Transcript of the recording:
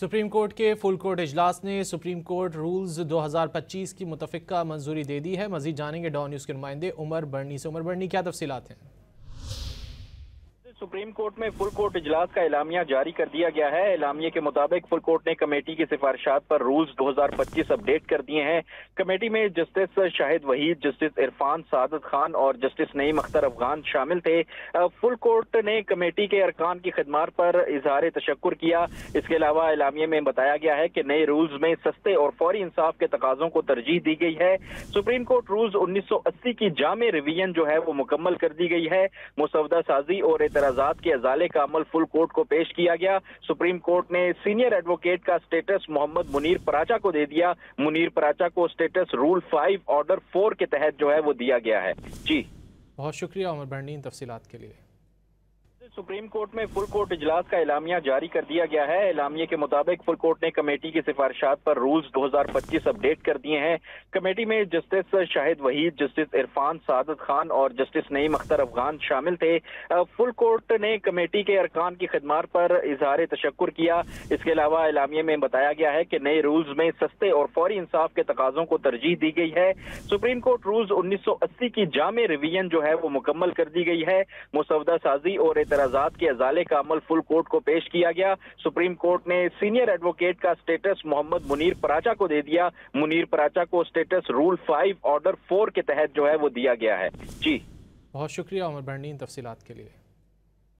Supreme court के full court इजलास ने सुप्रीम कोर्ट रूल्स 2025 की मुतफ़िका मंजूरी दे दी है। मजीद जानेंगे डॉन न्यूज़ के नुमाइंदे उमर बर्नी से। उमर बर्नी, क्या तफसीलात हैं? सुप्रीम कोर्ट में फुल कोर्ट इजलास का एलामिया जारी कर दिया गया है। एलामिया के मुताबिक फुल कोर्ट ने कमेटी की सिफारिशात पर रूल्स 2025 अपडेट कर दिए हैं। कमेटी में जस्टिस शाहिद वहीद, जस्टिस इरफान सादत खान और जस्टिस नईम अख्तर अफगान शामिल थे। फुल कोर्ट ने कमेटी के अरकान की खिदमत पर इजहार तशक्कुर किया। इसके अलावा एलामिया में बताया गया है कि नए रूल्स में सस्ते और फौरी इंसाफ के तकाजों को तरजीह दी गई है। सुप्रीम कोर्ट रूल्स 1980 की जामे रिवीजन जो है वो मुकम्मल कर दी गई है। मुसवदा साजी और एतराजात के अजाले का अमल फुल कोर्ट को पेश किया गया। सुप्रीम कोर्ट ने सीनियर एडवोकेट का स्टेटस मोहम्मद मुनीर पराचा को दे दिया। मुनीर पराचा को स्टेटस रूल 5 ऑर्डर 4 के तहत जो है वो दिया गया है। जी, बहुत शुक्रिया उमर बर्नी इन तफसीलात के लिए। सुप्रीम कोर्ट में फुल कोर्ट इजलास का एलामिया जारी कर दिया गया है। एलामिया के मुताबिक फुल कोर्ट ने कमेटी की सिफारिशात पर रूल्स 2025 अपडेट कर दिए हैं। कमेटी में जस्टिस शाहिद वहीद, जस्टिस इरफान सादत खान और जस्टिस नईम अख्तर अफगान शामिल थे। फुल कोर्ट ने कमेटी के अरकान की खिदमत पर इजहार तशक्कुर किया। इसके अलावा एलामिया में बताया गया है कि नए रूल्स में सस्ते और फौरी इंसाफ के तकाजों को तरजीह दी गई है। सुप्रीम कोर्ट रूल्स 1980 की जामे रिवीजन जो है वो मुकम्मल कर दी गई है। मुसवदा साजी और एतराजात के अजाले का अमल फुल कोर्ट को पेश किया गया। सुप्रीम कोर्ट ने सीनियर एडवोकेट का स्टेटस मोहम्मद मुनीर पराचा को दे दिया। मुनीर पराचा को स्टेटस रूल 5 ऑर्डर 4 के तहत जो है वो दिया गया है। जी, बहुत शुक्रिया उमर बर्नी इन तफसीलात के लिए।